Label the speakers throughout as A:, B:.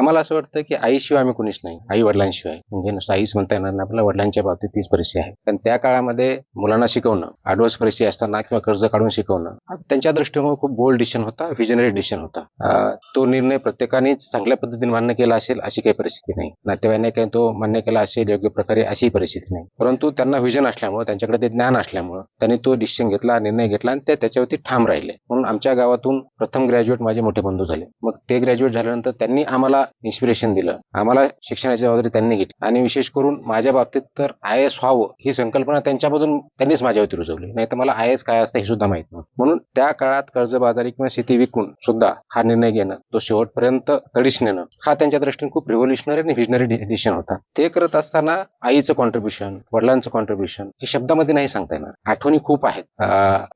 A: आम्हाला असं वाटतं की आईशिवाय आम्ही कोणीच नाही, आई वडिलांशिवाय. म्हणजे नुसतं आईच म्हणता येणार नाही, आपल्या वडिलांच्या बाबतीत तीच परिस्थिती आहे. कारण त्या काळामध्ये मुलांना शिकवणं, ॲडव्हान्स परिस्थिती असताना किंवा कर्ज काढून शिकवणं, त्यांच्या दृष्टीने खूप बोल्ड डिसिजन होता, व्हिजनरी डिसिजन होता. तो निर्णय प्रत्येकानेच चांगल्या पद्धतीने मान्य केला असेल अशी काही परिस्थिती नाही. नातेवाईकांनी तो मान्य केला असेल योग्य प्रकारे अशी परिस्थिती नाही. परंतु त्यांना व्हिजन असल्यामुळे, त्यांच्याकडे ते ज्ञान असल्यामुळे त्यांनी तो डिसिजन घेतला, निर्णय घेतला आणि ते त्याच्यावरती ठाम राहिले. म्हणून आमच्या गावातून प्रथम ग्रॅज्युएट माझे मोठे बंधू झाले. मग ते ग्रॅज्युएट झाल्यानंतर त्यांनी आम्हाला इन्स्पिरेशन दिलं, आम्हाला शिक्षणाची जबाबदारी त्यांनी घेतली आणि विशेष करून माझ्या बाबतीत तर IAS व्हावं ही संकल्पना त्यांच्यामधून त्यांनीच माझ्यावरती रुजवली. नाही तर मला IAS काय असतं हे सुद्धा माहित नव्हतं. म्हणून त्या काळात कर्जबाजारी किंवा शेती विकून सुद्धा हा निर्णय घेणं, तो शेवटपर्यंत तडीस नेणं, हा त्यांच्या दृष्टीने खूप रिव्होल्युशनरी आणि व्हिजनरी डिसिजन होता. ते करत असताना आईचं कॉन्ट्रीब्युशन, वडिलांचं कॉन्ट्रीब्युशन हे शब्दामध्ये नाही सांगता येणार. आठवणी खूप आहेत.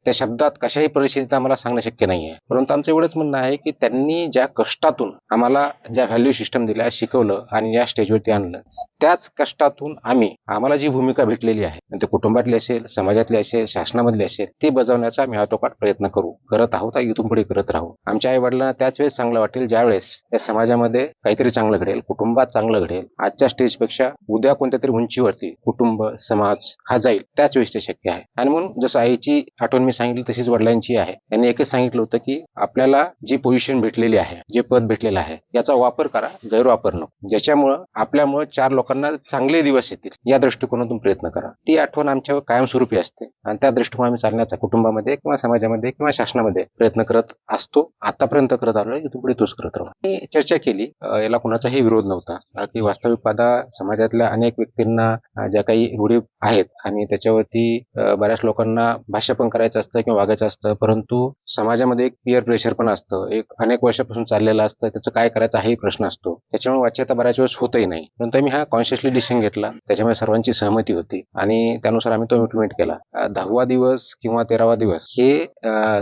A: त्या शब्दात कशाही परिस्थितीत आम्हाला सांगणं शक्य नाहीये. परंतु आमचं एवढंच म्हणणं आहे की त्यांनी ज्या कष्टातून आम्हाला ज्या व्हॅल्यू सिस्टम दिल्या, शिकवलं आणि या स्टेजवरती आणलं, त्याच कष्टातून आम्हाला जी भूमिका भेटलेली आहे, ते कुटुंबातली असेल, समाजातली असेल, शासनामधली असेल, ती बजावण्याचा आम्ही हातोपाठ प्रयत्न करत आहोत, इथून पुढे करत राहू. आमच्या आई वडिलांना त्याच वेळेस चांगलं वाटेल ज्यावेळेस या समाजामध्ये काहीतरी चांगलं घडेल, कुटुंबात चांगलं घडेल. आजच्या स्टेजपेक्षा उद्या कोणत्या तरी उंचीवरती कुटुंब, समाज हा जाईल, त्याच वेळेस ते शक्य आहे. आणि म्हणून जसं आईची आठवण मी सांगितली तशीच वडिलांची आहे. त्यांनी एकच सांगितलं होतं की आपल्याला जी पोझिशन भेटलेली आहे, जे पद भेटलेलं आहे, याचा वापर करा, गैरवापर नको. ज्याच्यामुळं आपल्यामुळं 4 लोकांना चांगले दिवस येतील या दृष्टिकोनातून प्रयत्न करा. ती आठवण आमच्यावर कायमस्वरूपी असते आणि त्या दृष्टिकोनातून आम्ही चालण्याचा कुटुंबामध्ये किंवा समाजामध्ये किंवा शासनामध्ये प्रयत्न करत असतो. आतापर्यंत करत आलोय, इथून पुढे तोच करत राहू. मी चर्चा केली, याला कुणाचाही विरोध नव्हता की वास्तविक पाहता समाजातल्या अनेक व्यक्तींना ज्या काही रूढी आहेत आणि त्याच्यावरती बऱ्याच लोकांना भाष्य पण करायचं असतं किंवा वागायचं असतं, परंतु समाजामध्ये एक पीअर प्रेशर पण असतं, एक अनेक वर्षापासून चाललेलं असतं, त्याचं काय करायचं हाही प्रश्न असतो. त्याच्यामुळे वाच्यता बऱ्याच वेळेस होतही नाही. परंतु आम्ही हा कॉन्शियसली डिसिजन घेतला, त्याच्यामुळे सर्वांची सहमती होती आणि त्यानुसार आम्ही तो इम्प्लिमेंट केला. 10वा दिवस किंवा 13वा दिवस हे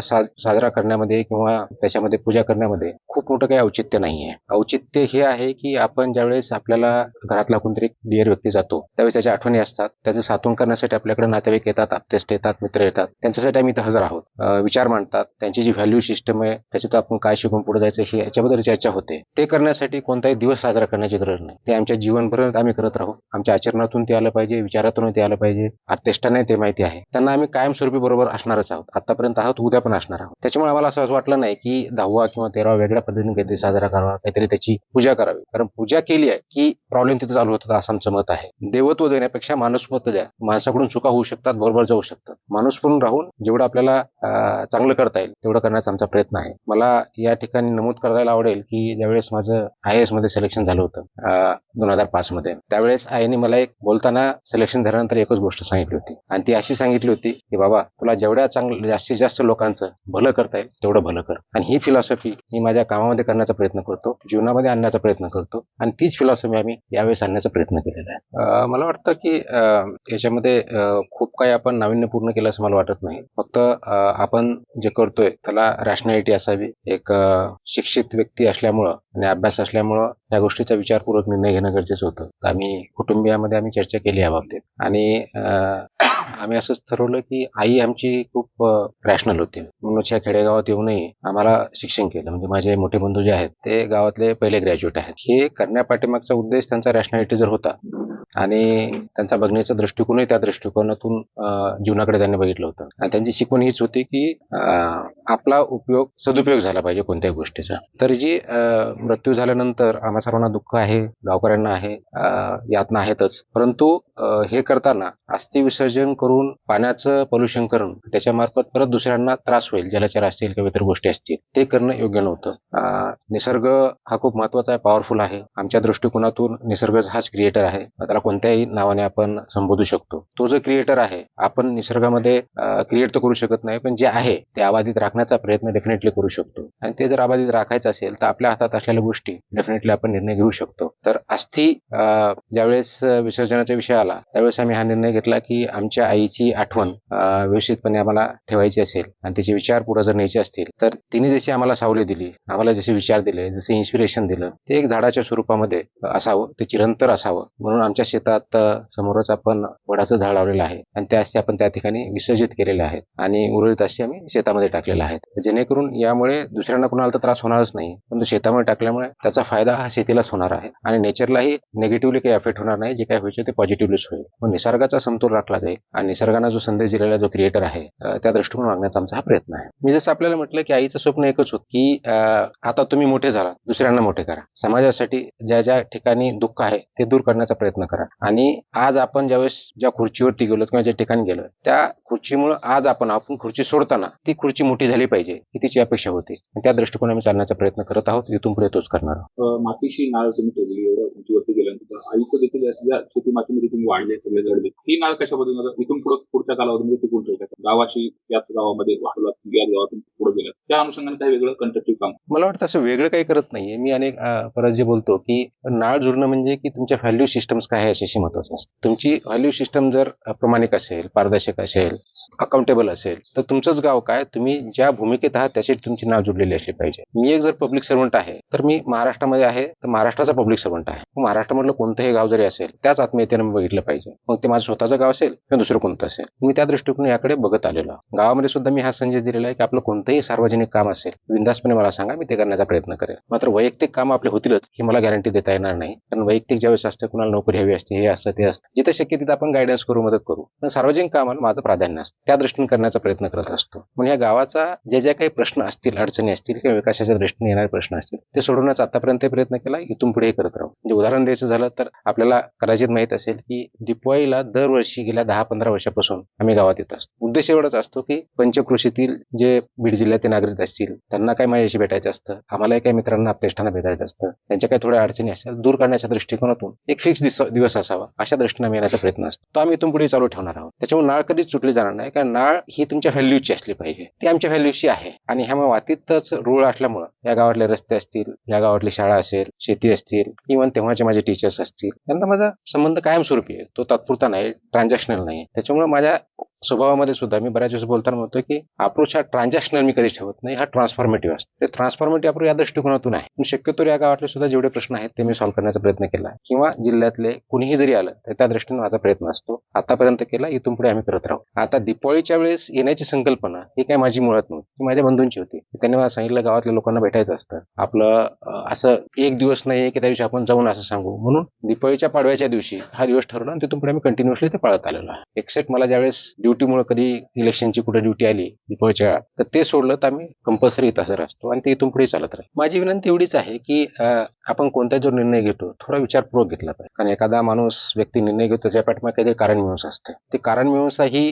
A: साजरा करण्यामध्ये किंवा त्याच्यामध्ये पूजा करण्यामध्ये खूप मोठं काही औचित्य नाहीये. औचित्य हे आहे की आपण ज्यावेळेस आपल्याला घरातला कोणतरी डिअर व्यक्ती जातो, त्यावेळेस त्याच्या आठवणी असतात, त्याचं साथून करण्यासाठी आपल्याकडे नातेवाईक येतात, आप्तेष्ट येतात, मित्र येतात, त्यांच्यासाठी आम्ही इथं हजर आहोत. विचार मांडतात, त्यांची जी व्हॅल्यू सिस्टम आहे त्याच्यात आपण काय शिकून पुढे जायचं हे याच्याबद्दल चर्चा होते. ते करण्यासाठी कोणताही दिवस साजरा करण्याची गरज नाही. ते आमच्या जीवनभर आम्ही करत राहू. आमच्या आचरणातून ते आलं पाहिजे, विचारातून ते आलं पाहिजे. आप्तेष्टाने ते माहिती आहे, त्यांना आम्ही कायमस्वरूपी बरोबर असणारच आहोत. आतापर्यंत आहोत, उद्या पण असणार आहोत. त्याच्यामुळे आम्हाला असं वाटलं नाही की 10वा किंवा 13वा वेगळ्या पद्धतीने काहीतरी साजरा करावा, काहीतरी त्याची पूजा करावी. कारण पूजा केली आहे की प्रॉब्लेम तिथे चालू होता, असं आमचं मत आहे. देवत्व देण्यापेक्षा माणूसत्व द्या. माणसाकडून चुका होऊ शकतात, बरोबर जाऊ शकतात. माणूस म्हणून राहून जेवढं आपल्याला चांगलं करता येईल तेवढं करण्याचा आमचा प्रयत्न आहे. मला या ठिकाणी नमूद करायला आवडेल की ज्यावेळेस माझं IAS मध्ये सिलेक्शन झालं होतं 2005 मध्ये, त्यावेळेस आईने मला एक बोलताना सिलेक्शन झाल्यानंतर एकच गोष्ट सांगितली होती आणि ती अशी सांगितली होती की बाबा, तुला जेवढ्या जास्तीत जास्त लोकांचं भलं करता येईल तेवढं भलं कर. आणि ही फिलॉसॉफी मी माझ्या कामामध्ये करण्याचा प्रयत्न करतो, जीवनामध्ये आणण्याचा प्रयत्न करतो आणि तीच फिलॉसॉफी आम्ही यावेळेस आणण्याचा प्रयत्न केलेला आहे. मला वाटतं की याच्यामध्ये खूप काही आपण नाविन्यपूर्ण केलं असं मला वाटत नाही. फक्त आपण जे करतोय त्याला रॅशनॅलिटी असावी. एक शिक्षित व्यक्ती असल्यामुळं आणि अभ्यास असल्यामुळं या गोष्टीचा विचारपूर्वक निर्णय घेणं गरजेचं होतं. आम्ही कुटुंबियामध्ये आम्ही चर्चा केली या बाबतीत आणि आम्ही असंच ठरवलं की आई आमची खूप रॅशनल होती. म्हणूनच या खेडेगावात येऊनही आम्हाला शिक्षण केलं. म्हणजे माझे मोठे बंधू जे आहेत ते गावातले पहिले ग्रॅज्युएट आहेत. हे करण्यापाठीमागचा उद्देश त्यांचा रॅशनॅलिटी जर होता आणि त्यांचा बघण्याचा दृष्टिकोनही त्या दृष्टिकोनातून जीवनाकडे त्यांनी बघितलं होतं आणि त्यांची शिकवण हीच होती की आपला सदुपयोग झाला पाहिजे कोणत्याही गोष्टीचा. तर जी मृत्यू झाल्यानंतर आम्हा सर्वांना दुःख आहे, गावकऱ्यांना आहे, यातना आहेतच. परंतु हे करताना अस्थि विसर्जन करून पाण्याचं पोल्युशन करून त्याच्यामार्फत परत दुसऱ्यांना त्रास होईल, जलचर असतील किंवा इतर गोष्टी असतील, ते करणं योग्य नव्हतं. निसर्ग हा खूप महत्वाचा आहे, पॉवरफुल आहे. आमच्या दृष्टिकोनातून निसर्ग हाच क्रिएटर आहे. त्याला कोणत्याही नावाने आपण संबोधू शकतो. तो जो क्रिएटर आहे, आपण निसर्गामध्ये क्रिएट तर करू शकत नाही, पण जे आहे ते अबाधित राखण्याचा प्रयत्न डेफिनेटली करू शकतो. आणि ते जर अबाधित राखायचं असेल तर आपल्या हातात असलेल्या गोष्टी डेफिनेटली आपण निर्णय घेऊ शकतो. तर अस्थि ज्यावेळेस विसर्जनाचा विषय आला त्यावेळेस आम्ही हा निर्णय घेतला की आमच्या आईची आठवण व्यवस्थितपणे आम्हाला ठेवायची असेल आणि तिचे विचार पुढे जर न्यायचे असतील तर तिने जशी आम्हाला सावली दिली, आम्हाला जसे विचार दिले, जसे इन्स्पिरेशन दिलं, ते एक झाडाच्या स्वरूपामध्ये असावं, ते चिरंतर असावं. म्हणून आमच्या आमच्या शेतात समोरच आपण वडाचं झाड लावलेलं आहे आणि ते असे आपण त्या ठिकाणी विसर्जित केलेले आहेत आणि उर्वरित असे आम्ही शेतामध्ये टाकलेले आहेत, जेणेकरून यामुळे दुसऱ्यांना कुणाला तर त्रास होणारच नाही, परंतु शेतामध्ये टाकल्यामुळे त्याचा फायदा हा शेतीलाच होणार आहे आणि नेचरलाही निगेटिव्हली काही अफेक्ट होणार नाही. जे काही व्हायचं ते पॉझिटिव्हलीच होईल. मग निसर्गाचा समतोल राखला जाईल आणि निसर्गाने जो संदेश दिलेला जो क्रिएटर आहे त्या दृष्टिकोन वागण्याचा आमचा हा प्रयत्न आहे. मी जसं आपल्याला म्हटलं की आईचं स्वप्न एकच होत की आता तुम्ही मोठे झाला, दुसऱ्यांना मोठे करा, समाजासाठी ज्या ज्या ठिकाणी दुःख आहे ते दूर करण्याचा प्रयत्न करा. आणि आज आपण ज्यावेळेस ज्या खुर्चीवरती गेलो किंवा ज्या ठिकाणी गेलो त्या खुर्चीमुळे आज आपण खुर्ची सोडताना ती खुर्ची मोठी झाली पाहिजे ही तिची अपेक्षा होती. त्या दृष्टिकोन आम्ही चालण्याचा प्रयत्न करत आहोत. इथून पुढे तोच करणार आहोत.
B: मातीशी नाळ तुम्ही ठेवली, एवढं उंचीवरती गेल्यानंतर आईचं देखील या शेती मातीमध्ये तुम्ही वाढले, सगळे जडले, ही नाळ कशा पद्धतीने इथून पुढच्या कालावधीमध्ये टिकून ठेवतात? गावाशी याच गावामध्ये वाढला, याच गावातून पुढे गेला, त्या अनुषंगाने काही वेगळं कंस्ट्रक्टिव्ह काम?
A: मला वाटतं असं वेगळं काही करत नाहीये मी. अनेक परत जे बोलतो की नाळ जुळणं म्हणजे की तुमच्या व्हॅल्यू सिस्टम्स काय आहे याच्याशी महत्वाचं असतं. तुमची व्हॅल्यू सिस्टम जर प्रामाणिक असेल, पारदर्शक असेल, अकाउंटेबल असेल तर तुमचंच गाव काय, तुम्ही ज्या भूमिकेत आहात त्याची तुमची नाव जुळलेली असली पाहिजे. मी एक जर पब्लिक सर्वंट आहे तर मी महाराष्ट्रामध्ये आहे तर महाराष्ट्राचा पब्लिक सर्वंट आहे. महाराष्ट्रामधलं कोणतंही गाव जरी असेल त्याच आत्मीयतेनं मी बघितलं पाहिजे, मग ते माझं स्वतःचं गाव असेल किंवा दुसरं कोणतं असेल. मी त्या दृष्टिकोन याकडे बघत आलेलो आहे. गावामध्ये सुद्धा मी हा संदेश दिलेला आहे की आपलं कोणतंही सार्वजनिक काम असेल बिनधास्तपणे मला सांगा, मी ते करण्याचा प्रयत्न करेल. मात्र वैयक्तिक काम आपले होतीलच ही मला गॅरंटी देता येणार नाही, कारण वैयक्तिक ज्यावेळेस असतं, कुणाला नोकरी हवी असते, हे असतं ते असतं, जिथे शक्य तिथे आपण गायडन्स करू, मदत करू, पण सार्वजनिक कामाला माझं प्राधान्य असतं. त्या दृष्टीने करण्याचा प्रयत्न करत असतो. म्हणून या गावाचा जे काही प्रश्न असतील, अडचणी असतील किंवा विकासाच्या दृष्टीने येणारे प्रश्न असतील ते सोडवण्याचा आतापर्यंत प्रयत्न केला, इथून पुढे करत राहू. म्हणजे उदाहरण द्यायचं झालं तर आपल्याला कदाचित माहित असेल की दिपवाळीला दरवर्षी गेल्या 10-15 वर्षापासून आम्ही गावात येत असतो. उद्देश एवढाच असतो की पंचक्रोशीतील जे बीड जिल्ह्यातील नागरिक असतील त्यांना काय माझ्याशी भेटायचं असतं, आम्हालाही काही मित्रांना आपल्या भेटायचं असतं, त्यांच्या काही थोड्या अडचणी असतील दूर करण्याच्या दृष्टिकोनातून एक फिक्स दिवस असावा अशा दृष्टीने आम्ही येण्याचा प्रयत्न असतो. तो आम्ही इथून पुढे चालू ठेवणार आहोत. त्याच्यामुळे नाळ कधीच सुटली जाणार नाही, कारण नाळ ही तुमच्या व्हॅल्यूची असली पाहिजे, ती आमच्या व्हॅल्यूची आहे. आणि ह्या मातीतच रूळ असल्यामुळे या गावातले रस्ते असतील, या गावातली शाळा असेल, शेती असतील, इव्हन तेव्हाचे माझे टीचर्स असतील, त्यांना माझा संबंध कायमस्वरूपी आहे, तो तात्पुरता नाही, ट्रान्झॅक्शनल नाही. त्याच्यामुळे माझ्या स्वभावामध्ये सुद्धा मी बऱ्याच वेळेस बोलताना म्हणतो की अप्रोच हा ट्रान्झॅक्शनल मी कधी ठेवत नाही, हा ट्रान्सफॉर्मेटिव्ह असतो. ते ट्रान्सफॉर्मेटिव्ह अप्रोच या दृष्टिकोनातून आहे. पण शक्यतो या गावातले सुद्धा जेवढे प्रश्न आहेत ते मी सॉल्व्ह करण्याचा प्रयत्न केला किंवा जिल्ह्यातले कुणीही जरी आलं तर त्या दृष्टीने माझा प्रयत्न असतो, आतापर्यंत केला, इथून पुढे आम्ही करत राहू. आता दिपावळीच्या वेळेस येण्याची संकल्पना ही काय माझी मुळात नव्हती, ती माझ्या बंधूंची होती. त्यांनी मला सांगितलं गावातल्या लोकांना भेटायचं असतं, आपलं असं एक दिवस नाही की त्या दिवशी आपण जाऊन असं सांगू, म्हणून दिपावळीच्या पाडव्याच्या दिवशी हा दिवस ठरवला आणि तिथून पुढे आम्ही कंटिन्युअसली ते पाळत आलेलो आहे. एक्सेप्ट मला ज्यावेळेस ड्युटीमुळे कधी इलेक्शनची कुठे ड्युटी आली दिपावळीच्या वेळा तर ते सोडलं तर आम्ही कंपल्सरी इथं हजर असतो आणि ते इथून पुढे चालत राहील. माझी विनंती एवढीच आहे की आपण कोणता जो निर्णय घेतो थोडा विचारपूर्वक घेतला पाहिजे, कारण एखादा माणूस व्यक्ती निर्णय घेतो त्या पाठीमागे काहीतरी कारण मीमांसा असते. ती कारण मीमांसा ही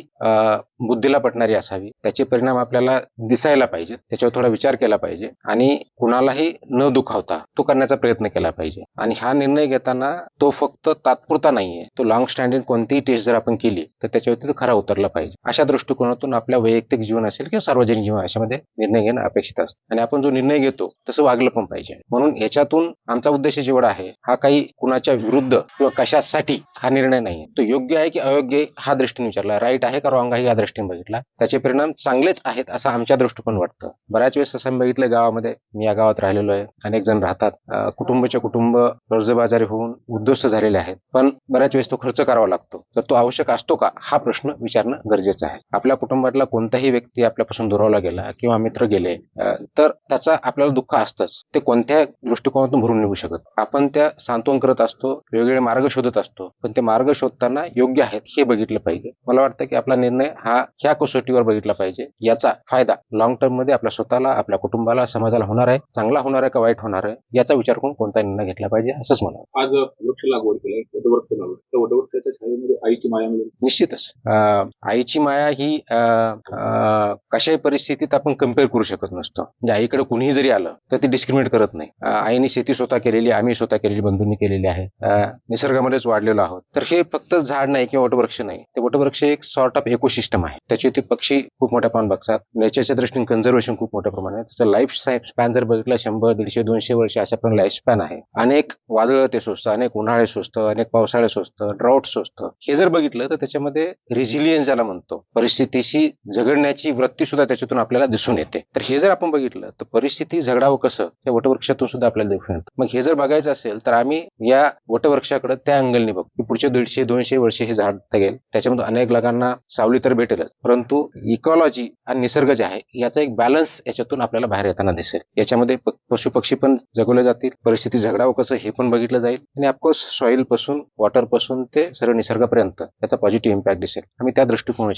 A: बुद्धीला पटणारी असावी, त्याचे परिणाम आपल्याला दिसायला पाहिजे, त्याच्यावर थोडा विचार केला पाहिजे आणि कुणालाही न दुखावता तो करण्याचा प्रयत्न केला पाहिजे. आणि हा निर्णय घेताना तो फक्त तात्पुरता नाहीये, तो लॉंग स्टँडिंग कोणतीही टेस्ट जर आपण केली तर त्याच्यावरती तो खरा उतरला पाहिजे. अशा दृष्टिकोनातून आपल्या वैयक्तिक जीवन असेल किंवा सार्वजनिक जीवन अशामध्ये निर्णय घेणं अपेक्षित असतं आणि आपण जो निर्णय घेतो तसं वागलं पण पाहिजे. म्हणून याच्यातून आमचा उद्देश जेवढा आहे हा काही कुणाच्या विरुद्ध किंवा कशासाठी हा निर्णय नाही, तो योग्य आहे की अयोग्य हा दृष्टीने विचारला, राईट आहे का रॉंग आहे या दृष्टीने बघितला, त्याचे परिणाम चांगलेच आहेत असं आमच्या दृष्टिकोन वाटतं. बऱ्याच वेळेस असं बघितलं गावामध्ये, मी या गावात राहिलेलो आहे, अनेक जण राहतात, कुटुंबाचे कुटुंब कर्जबाजारी होऊन उद्ध्वस्त झालेले आहेत, पण बऱ्याच वेळेस तो खर्च करावा लागतो, तर तो आवश्यक असतो का हा प्रश्न विचारणं गरजेचं आहे. आपल्या कुटुंबातला कोणताही व्यक्ती आपल्यापासून दुरावला गेला किंवा मित्र गेले तर त्याचा आपल्याला दुःख असतंच, ते कोणत्या दृष्टिकोनातून भरून निघू शकत. आपण त्या सांत्वन करत असतो, वेगवेगळे मार्ग शोधत असतो, पण ते मार्ग शोधताना योग्य आहेत हे बघितलं पाहिजे. मला वाटतं की आपला निर्णय हा ह्या कसोटीवर बघितला पाहिजे, याचा फायदा लॉंग टर्म मध्ये आपल्या स्वतःला, आपल्या कुटुंबाला, समाजाला होणार आहे, चांगला होणार आहे का वाईट होणार आहे याचा विचार करून कोणता निर्णय घेतला पाहिजे असंच मला.
B: आज वृक्ष लागवड केली, वटवृक्ष लागवड, त्या वटवृक्षाच्या छायेमध्ये आईची माया मिळेल.
A: निश्चितच आईची माया ही कशाही परिस्थितीत आपण कम्पेअर करू शकत नसतो. म्हणजे आईकडे कुणीही जरी आलं तर ती डिस्क्रिमिनेट करत नाही. आईने शेती स्वतः केलेली, आम्ही स्वतः केलेली, बंधूंनी केलेली आहे, निसर्गामध्येच वाढलेलो आहोत. तर हे फक्त झाड नाही किंवा वटवृक्ष नाही, ते वटवृक्ष एक सॉर्ट ऑफ इकोसिस्टम आहे. त्याचे ते पक्षी खूप मोठ्या प्रमाणात बघतात, नेचरच्या दृष्टीने कन्झर्वेशन खूप मोठ्या प्रमाणात, त्याचं लाईफ स्पॅन जर बघितलं 100, 150, 200 वर्ष अशा पण लाईफ स्पॅन आहे. अनेक वादळं ते सोसतं, अनेक उन्हाळे सोसतं, अनेक पावसाळे सोसतं, ड्राऊट सोसतं. हे जर बघितलं तर त्याच्यामध्ये रिझिलियन्स ज्याला म्हणतो, परिस्थितीशी झगडण्याची वृत्ती सुद्धा त्याच्यातून आपल्याला दिसून येते. तर हे जर आपण बघितलं तर परिस्थिती झगडावं कसं त्या वटवृक्षातून सुद्धा आपल्याला दिसून येतं. मग हे जर बघायचं असेल तर आम्ही या वटवृक्षाकडे त्या अँगलने बघ की पुढचे 150-200 वर्षे हे झाड जगेल, त्याच्यामध्ये अनेक लोकांना सावली तर भेटेलच, परंतु इकॉलॉजी आणि निसर्ग जे आहे याचा एक बॅलन्स याच्यातून आपल्याला बाहेर येताना दिसेल. याच्यामध्ये पशु पक्षी पण जगवले जातील, परिस्थिती झगडावं कसं हे पण बघितलं जाईल, आणि ऑफकोर्स सॉइल पासून, वॉटर पासून ते सर्व निसर्गापर्यंत याचा पॉझिटिव्ह इम्पॅक्ट दिसेल. आम्ही त्या दृष्टिकोनाने